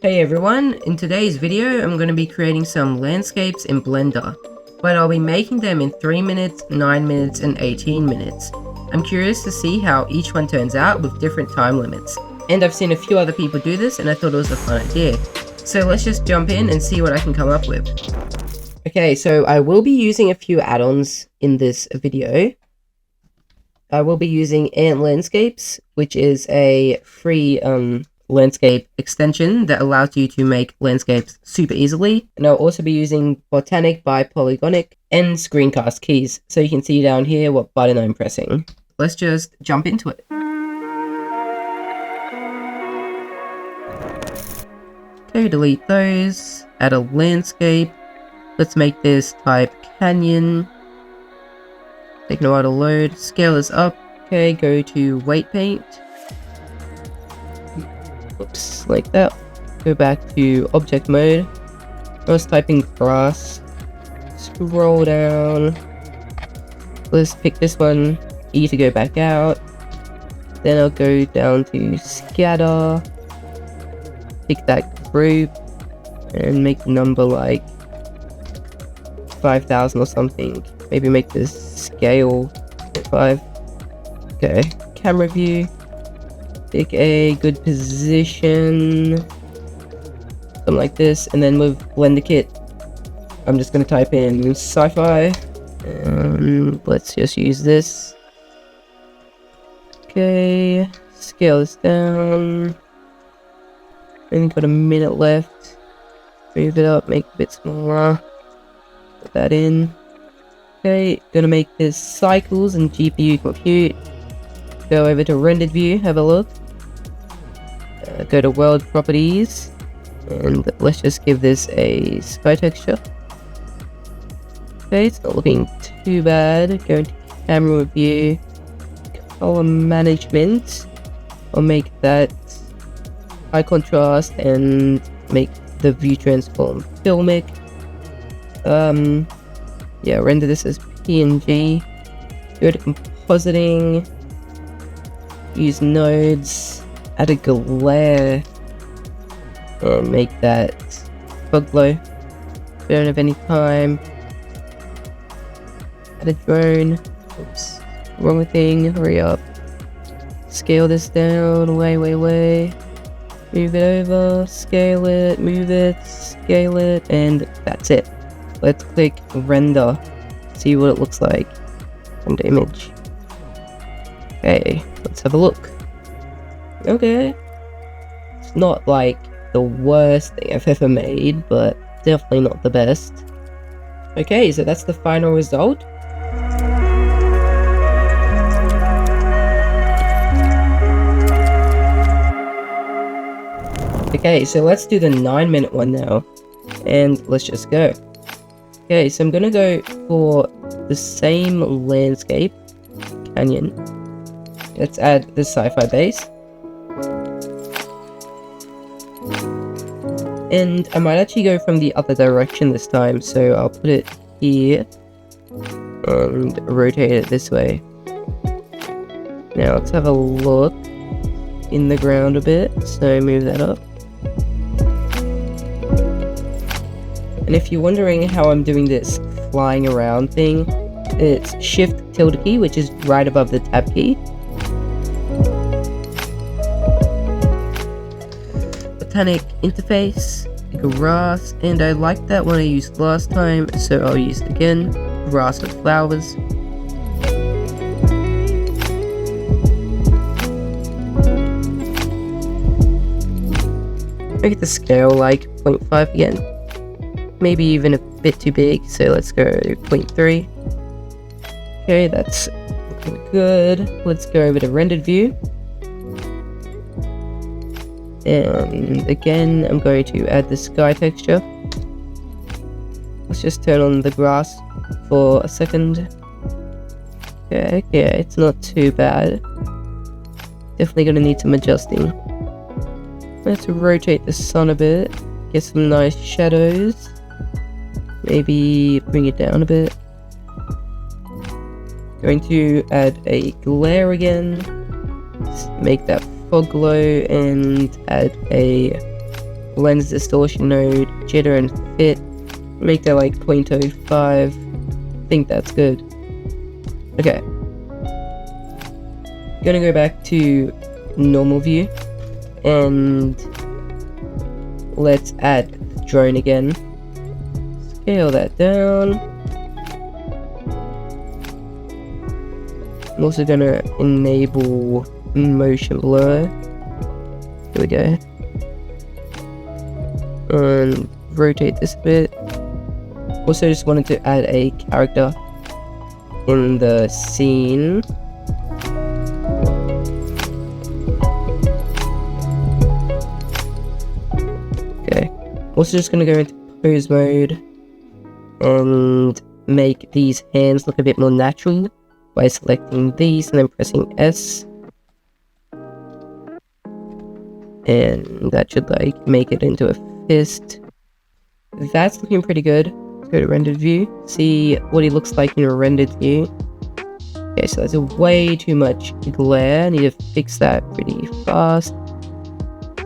Hey everyone, in today's video I'm going to be creating some landscapes in Blender, but I'll be making them in 3 minutes, 9 minutes and 18 minutes. I'm curious to see how each one turns out with different time limits, and I've seen a few other people do this and I thought it was a fun idea. So let's just jump in and see what I can come up with. Okay, so I will be using a few add-ons in this video. I will be using Ant Landscapes, which is a free landscape extension that allows you to make landscapes super easily. And I'll also be using Botanic by Polygonic and screencast keys, so you can see down here what button I'm pressing. Let's just jump into it. Okay, delete those, add a landscape. Let's make this type canyon. Take a while to load, scale this up. Okay, go to weight paint. Oops, like that. Go back to object mode. I was typing grass. Scroll down. Let's pick this one. E to go back out. Then I'll go down to scatter. Pick that group. And make the number like 5,000 or something. Maybe make this scale 5. Okay, camera view. Pick a good position, something like this, and then with Blender Kit, I'm just going to type in sci-fi, and let's just use this. Okay, scale this down, only got a minute left, move it up, make it a bit smaller, put that in. Okay, gonna make this cycles and GPU compute. Go over to rendered view, have a look. Go to world properties, and let's just give this a sky texture. Okay, it's not looking too bad. Go into camera view, color management. I'll make that high contrast and make the view transform filmic. Yeah, render this as PNG. Go to compositing. Use nodes, add a glare, or make that fog glow. Don't have any time. Add a drone. Oops, wrong thing. Hurry up. Scale this down. Way. Move it over. Scale it. Move it. Scale it, and that's it. Let's click render. See what it looks like from the image. Okay, let's have a look. Okay, it's not like the worst thing I've ever made, but definitely not the best. Okay, so that's the final result. Okay, so let's do the 9-minute one now, and let's just go. Okay, so I'm gonna go for the same landscape, canyon. Let's add the sci-fi base. And I might actually go from the other direction this time, so I'll put it here and rotate it this way. Now let's have a look in the ground a bit, so move that up. And if you're wondering how I'm doing this flying around thing, it's Shift tilde key, which is right above the tab key. Botanic interface, grass, and I like that one I used last time, so I'll use it again. Grass with flowers. Make the scale like 0.5 again. Maybe even a bit too big, so let's go 0.3. Okay, that's looking good. Let's go over to rendered view. And again, I'm going to add the sky texture. Let's just turn on the grass for a second. Okay, yeah, it's not too bad. Definitely gonna need some adjusting. Let's rotate the sun a bit. Get some nice shadows. Maybe bring it down a bit. Going to add a glare again. Make that fog glow and add a lens distortion node, jitter and fit. Make that like 0.05. I think that's good. Okay. Gonna go back to normal view and let's add the drone again. Scale that down. I'm also gonna enable motion blur. Here we go. And rotate this a bit. Also just wanted to add a character in the scene. Okay. Also just gonna go into pose mode and make these hands look a bit more natural by selecting these and then pressing S. And that should like make it into a fist. That's looking pretty good. Let's go to rendered view, see what he looks like in a rendered view. Okay, so there's way too much glare. I need to fix that pretty fast.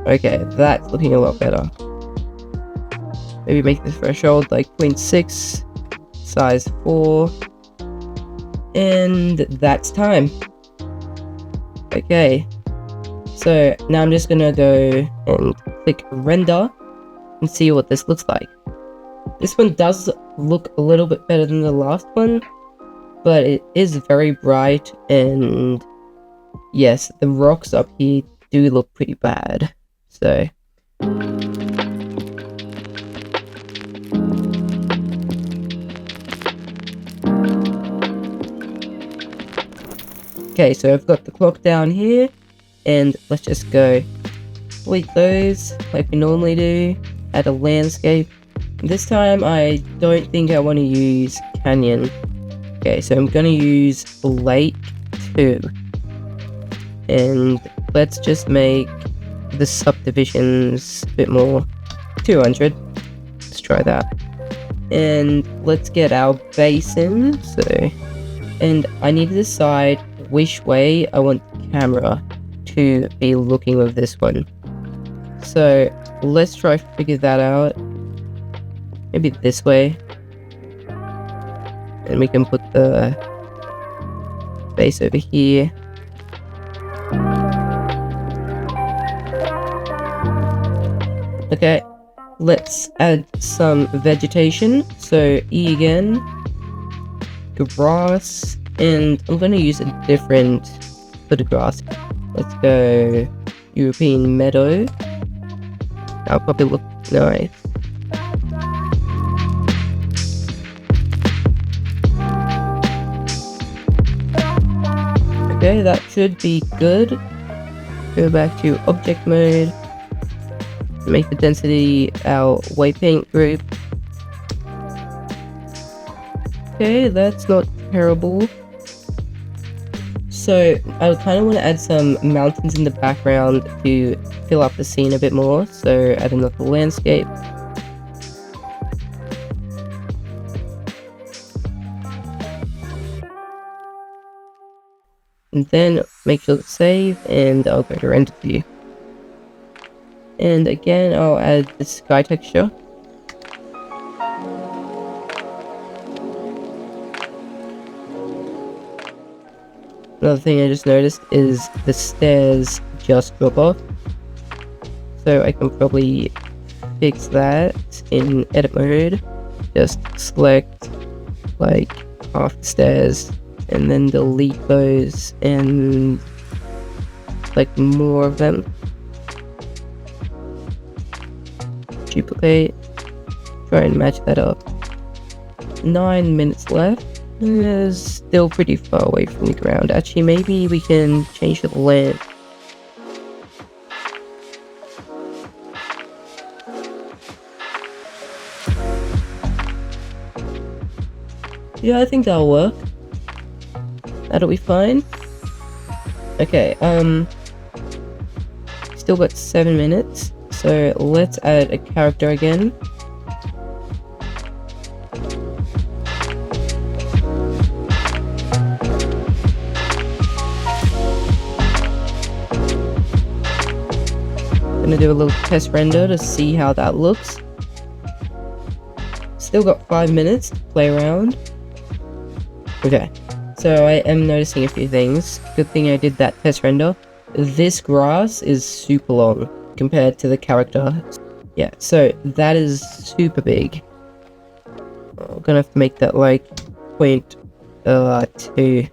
Okay, that's looking a lot better. Maybe make the threshold like 0.6, size 4, and that's time. Okay, so now I'm just gonna go and click render and see what this looks like. This one does look a little bit better than the last one, but it is very bright, and yes, the rocks up here do look pretty bad. So okay, so I've got the clock down here, and let's just go delete those like we normally do, add a landscape. This time I don't think I want to use canyon. Okay, so I'm going to use lake 2, and let's just make the subdivisions a bit more. 200, let's try that. And let's get our basin, and I need to decide which way I want the camera to be looking with this one. So let's try to figure that out. Maybe this way. And we can put the base over here. Okay, let's add some vegetation. So E again, grass, and I'm going to use a different for the grass. Let's go European meadow. That'll probably look nice. Okay, that should be good. Go back to object mode. Make the density our waypoint group. Okay, that's not terrible. So I kind of want to add some mountains in the background to fill up the scene a bit more. So add another landscape. And then make sure to save, and I'll go to render view. And again, I'll add the sky texture. Another thing I just noticed is the stairs just drop off. So I can probably fix that in edit mode. Just select like half the stairs and then delete those and like more of them. Duplicate, try and match that up. 9 minutes left. It's still pretty far away from the ground. Actually, maybe we can change the lamp. Yeah, I think that'll work. That'll be fine. Okay, still got 7 minutes. So let's add a character again. Gonna do a little test render to see how that looks. Still got 5 minutes to play around. Okay, so I am noticing a few things. Good thing I did that test render. This grass is super long compared to the character. Yeah, so that is super big. I'm gonna have to make that like 0.2.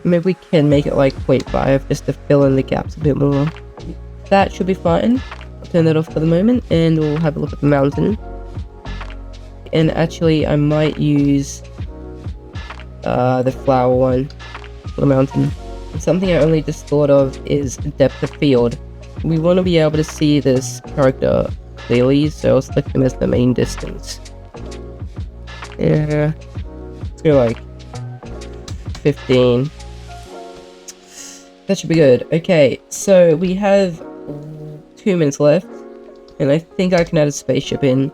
Maybe we can make it like 0.5 just to fill in the gaps a bit more. That should be fine. I'll turn that off for the moment and we'll have a look at the mountain. And actually I might use the flower one for the mountain. And something I only just thought of is depth of field. We want to be able to see this character clearly, so I'll select him as the main distance. Yeah, let's go like 15. That should be good. Okay, so we have 2 minutes left, and I think I can add a spaceship in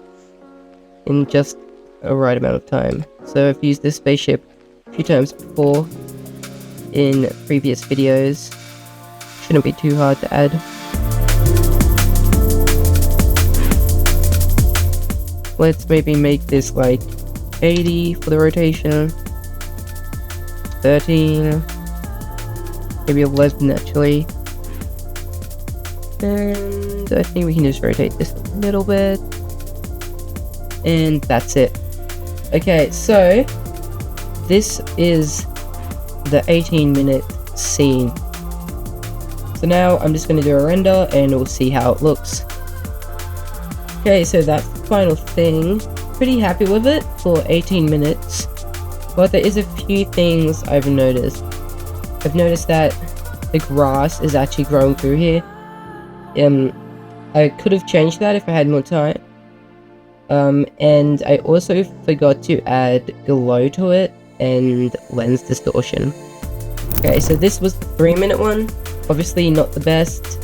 just a right amount of time. So I've used this spaceship a few times before in previous videos. Shouldn't be too hard to add. Let's maybe make this like 80 for the rotation, 13, maybe 11 actually, and I think we can just rotate this a little bit, and that's it. Okay, so this is the 18-minute scene. So now I'm just going to do a render and we'll see how it looks. Okay, so that's the final thing. Pretty happy with it for 18 minutes, but there is a few things I've noticed. I've noticed that the grass is actually growing through here. I could have changed that if I had more time. And I also forgot to add glow to it and lens distortion. Okay, so this was the 3-minute one, obviously not the best.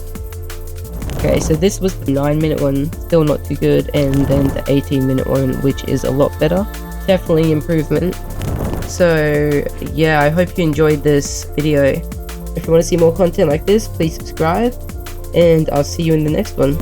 Okay, so this was the 9-minute one, still not too good, and then the 18-minute one, which is a lot better. Definitely improvement. So yeah, I hope you enjoyed this video. If you want to see more content like this, please subscribe, and I'll see you in the next one.